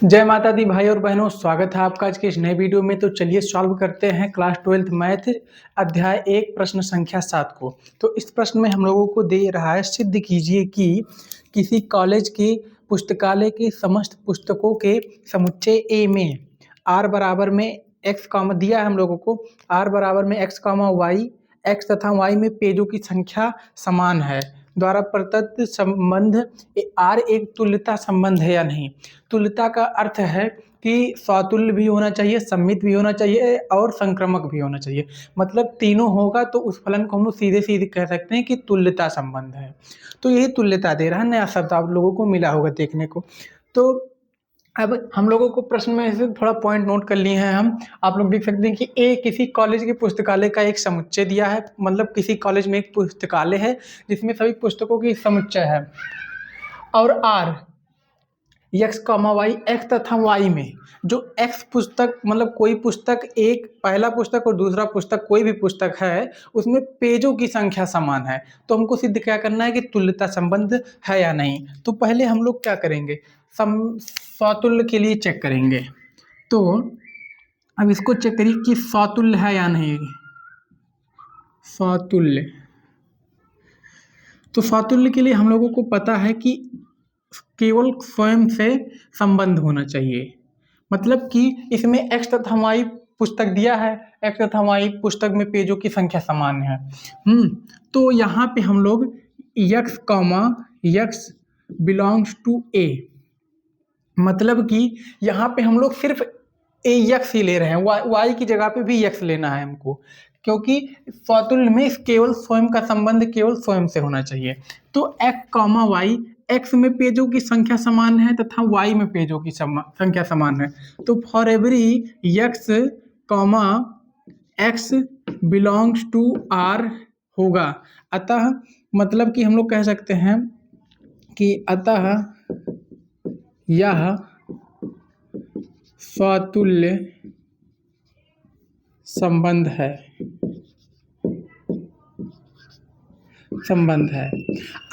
जय माता दी भाई और बहनों, स्वागत है आपका आज के इस नए वीडियो में। तो चलिए सॉल्व करते हैं क्लास 12th मैथ अध्याय 1 प्रश्न संख्या 7 को। तो इस प्रश्न में हम लोगों को दे रहा है, सिद्ध कीजिए कि किसी कॉलेज की पुस्तकालय की समस्त पुस्तकों के समुच्चय ए में आर बराबर में एक्स कॉमा दिया है हम लोगों को, आर बराबर में एक्स कॉमा वाई, एक्स तथा वाई में पेजों की संख्या समान है द्वारा प्रदत्त संबंध आर एक तुल्यता संबंध है या नहीं। तुल्यता का अर्थ है कि स्वतुल्य भी होना चाहिए, सम्मित भी होना चाहिए और संक्रामक भी होना चाहिए। मतलब तीनों होगा तो उस फलन को हम लोग सीधे सीधे कह सकते हैं कि तुल्यता संबंध है। तो यही तुल्यता दे रहा है, नया शब्द आप लोगों को मिला होगा देखने को। तो अब हम लोगों को प्रश्न में से थोड़ा पॉइंट नोट कर लिए हैं हम। आप लोग देख सकते हैं कि ए किसी कॉलेज की पुस्तकालय का एक समुच्चय दिया है, मतलब किसी कॉलेज में एक पुस्तकालय है जिसमें सभी पुस्तकों की समुच्चय है। और R x comma y, x तथा वाई में जो एक्स पुस्तक मतलब कोई पुस्तक, एक पहला पुस्तक और दूसरा पुस्तक कोई भी पुस्तक है उसमें पेजों की संख्या समान है। तो हमको सिद्ध क्या करना है कि तुल्यता संबंध है या नहीं। तो पहले हम लोग क्या करेंगे, स्वतुल्य के लिए चेक करेंगे। तो अब इसको चेक करिए कि स्वतुल्य है या नहीं। स्वतुल्य, तो स्वतुल्य के लिए हम लोगों को पता है कि केवल स्वयं से संबंध होना चाहिए। मतलब कि इसमें एक्स तथा वाई पुस्तक दिया है, एक्स तथा वाई पुस्तक में पेजों की संख्या समान है। तो यहाँ पे हम लोग x comma x belongs to A, मतलब कि यहाँ पे हम लोग सिर्फ ए एक्स ही ले रहे हैं, वाई की जगह पे भी एक्स लेना है हमको, क्योंकि स्वतुल्य में केवल स्वयं का संबंध केवल स्वयं से होना चाहिए। तो एक्स कॉमा वाई, एक्स में पेजों की संख्या समान है तथा वाई में पेजों की संख्या समान है। तो for every x comma x belongs to R होगा। अतः मतलब कि हम लोग कह सकते हैं कि अतः यह स्वतुल्य संबंध है, संबंध है।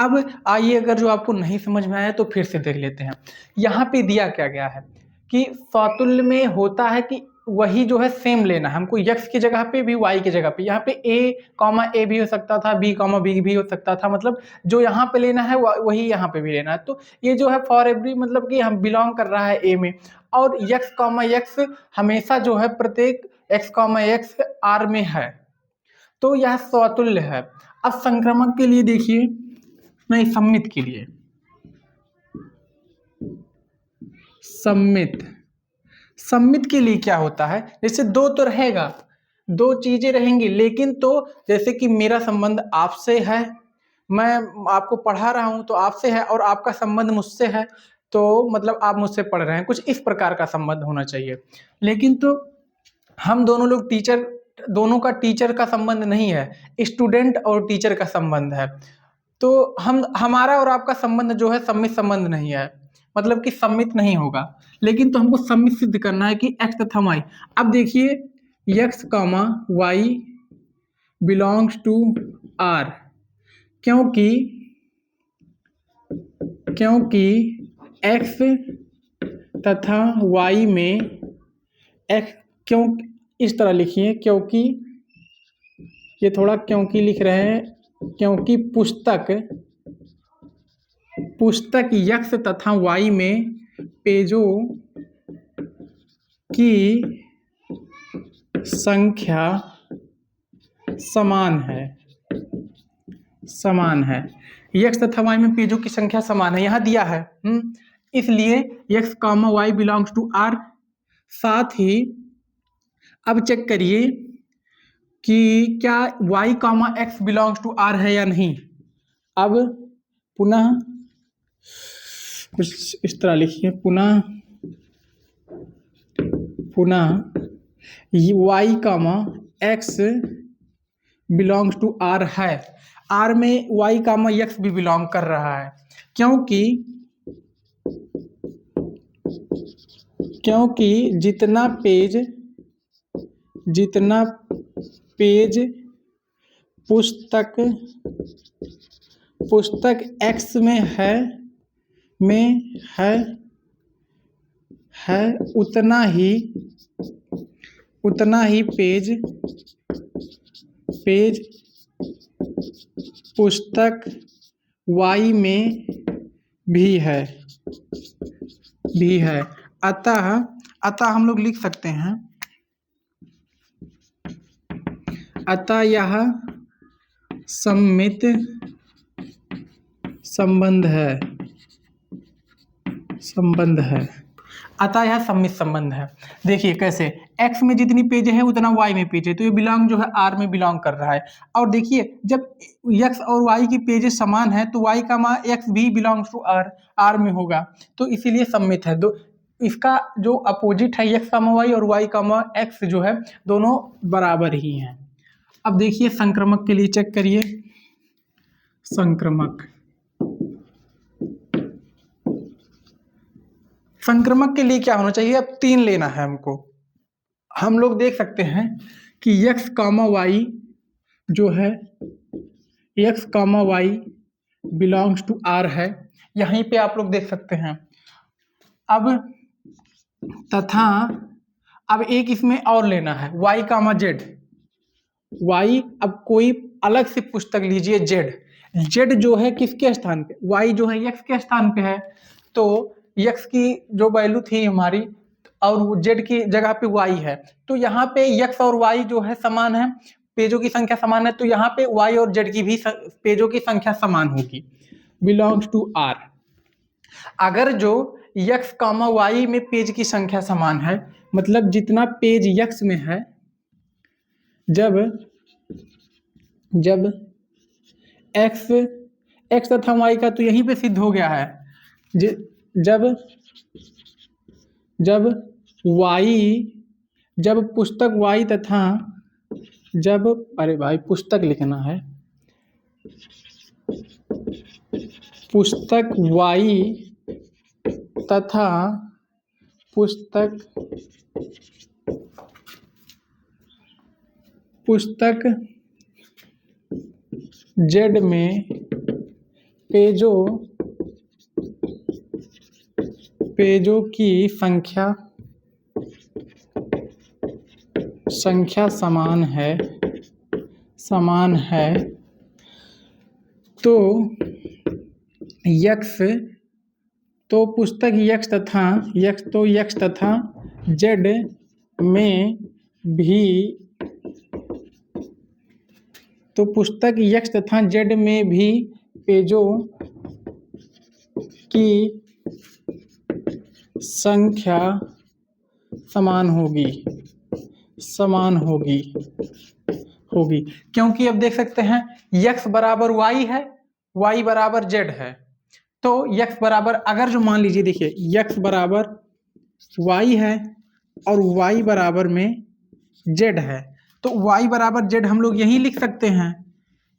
अब आइए, अगर जो आपको नहीं समझ में आया तो फिर से देख लेते हैं। यहाँ पे दिया क्या गया है कि स्वतुल्य में होता है कि वही जो है सेम लेना है हमको, x की जगह पे भी y की जगह पे। यहाँ पे a कॉमा a भी हो सकता था, b कॉमा b भी हो सकता था, मतलब जो यहाँ पे लेना है वही यहाँ पे भी लेना है। तो ये जो है फॉर एवरी मतलब कि हम बिलोंग कर रहा है a में, और x कॉमा x हमेशा जो है प्रत्येक x कॉमा x r में है, तो यह स्वतुल्य है। अब संक्रामक के लिए देखिए, नहीं सम्मित के लिए, सम्मित के लिए क्या होता है, जैसे दो तो रहेगा, दो चीजें रहेंगी, लेकिन तो जैसे कि मेरा संबंध आपसे है, मैं आपको पढ़ा रहा हूं तो आपसे है, और आपका संबंध मुझसे है तो मतलब आप मुझसे पढ़ रहे हैं, कुछ इस प्रकार का संबंध होना चाहिए। लेकिन तो हम दोनों लोग टीचर, दोनों का टीचर का संबंध नहीं है, स्टूडेंट और टीचर का संबंध है। तो हमारा और आपका संबंध जो है सम्मित संबंध नहीं है, मतलब कि सम्मित नहीं होगा। लेकिन तो हमको सम्मित सिद्ध करना है कि एक्स तथा वाई। अब देखिए x comma y belongs to R, क्योंकि एक्स तथा वाई में एक्स, क्यों इस तरह लिखिए, क्योंकि ये थोड़ा क्योंकि लिख रहे हैं, क्योंकि पुस्तक एक्स तथा वाई में पेजों की संख्या समान है। एक्स तथा वाई में पेजों की संख्या समान है, यहाँ दिया है। इसलिए x comma y belongs to R. साथ ही अब चेक करिए कि क्या y comma x belongs to R है या नहीं। अब पुनः कुछ इस तरह लिखिए, पुनः y comma x belongs to R है, आर में y कॉमा एक्स भी बिलोंग कर रहा है, क्योंकि जितना पेज पुस्तक X में है है उतना ही पेज पुस्तक Y में भी है। अतः हम लोग लिख सकते हैं, अतः यह सममित संबंध है। अतः यह सममित संबंध है। देखिए कैसे, x में जितनी पेज है उतना y में पेज है, तो ये बिलोंग जो है r में बिलोंग कर रहा है। और देखिए जब x और y की पेजेस समान है तो y का मान x भी बिलोंग्स टू r में होगा, तो इसीलिए सममित है। दो इसका जो अपोजिट है x, y और y, x जो है दोनों बराबर ही हैं। अब देखिए संक्रमक के लिए चेक करिए। संक्रमक के लिए क्या होना चाहिए, अब 3 लेना है हमको। हम लोग देख सकते हैं कि x, y जो है x, y belongs to r है, यहीं पे आप लोग देख सकते हैं। अब एक इसमें और लेना है y, z। y अब कोई अलग से पुस्तक लीजिए z जो है किसके स्थान पे, y जो है x के स्थान पे है, तो x की जो वैल्यू थी हमारी और z की जगह पे y है, तो यहाँ पे x और y जो है समान है, पेजों की संख्या समान है, तो यहाँ पे y और z की भी पेजों की संख्या समान होगी, बिलोंग्स टू r। अगर जो x, y में पेज की संख्या समान है, मतलब जितना पेज x में है, जब x तथा y का तो यहीं पे सिद्ध हो गया है, जब पुस्तक y तथा पुस्तक लिखना है, पुस्तक y तथा पुस्तक z में पेजों की संख्या समान है, तो पुस्तक x तथा z में भी, तो पुस्तक x तथा z में भी पेजों की संख्या समान होगी, क्योंकि अब देख सकते हैं x बराबर y है, y बराबर z है, तो x बराबर, अगर जो मान लीजिए देखिए x बराबर y है और y बराबर में z है, तो y बराबर z हम लोग यहीं लिख सकते हैं,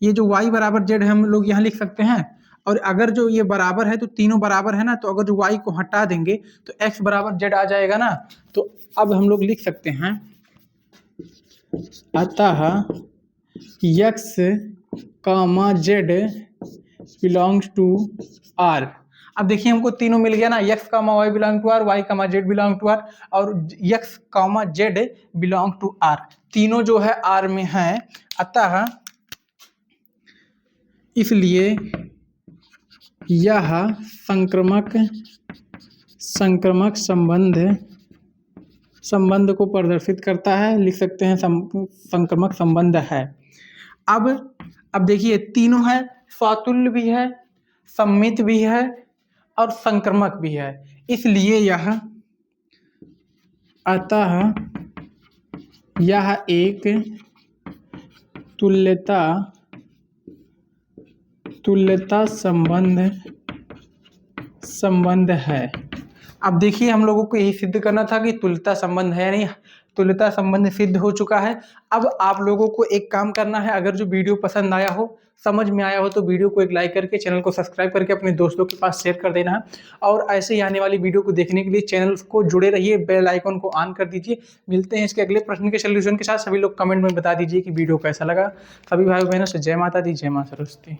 ये जो y बराबर z है हम लोग यहाँ लिख सकते हैं। और अगर जो ये बराबर है तो तीनों बराबर है ना, तो अगर जो y को हटा देंगे तो x बराबर z आ जाएगा ना, तो अब हम लोग लिख सकते हैं, अतः x, z belongs to r। अब देखिए हमको तीनों मिल गया ना, x, y belong to r, y, z belong to r और x, z belong to r, तीनों जो है r में है। अतः इसलिए यह संक्रमक संबंध को प्रदर्शित करता है, लिख सकते हैं संक्रमक संबंध है। अब देखिए तीनों है, स्वातुल्य भी है, सममित भी है और संक्रमक भी है, इसलिए अतः यह एक तुल्यता संबंध है। अब देखिए हम लोगों को यही सिद्ध करना था कि तुल्यता संबंध है, नहीं तुल्यता संबंध सिद्ध हो चुका है। अब आप लोगों को एक काम करना है, अगर जो वीडियो पसंद आया हो, समझ में आया हो, तो वीडियो को एक लाइक करके चैनल को सब्सक्राइब करके अपने दोस्तों के पास शेयर कर देना है। और ऐसे ही आने वाली वीडियो को देखने के लिए चैनल को जुड़े रहिए, बेल आइकन को ऑन कर दीजिए। मिलते हैं इसके अगले प्रश्न के सोल्यूशन के साथ। सभी लोग कमेंट में बता दीजिए कि वीडियो कैसा लगा। सभी भाई बहनों से जय माता दी, जय मां सरस्वती।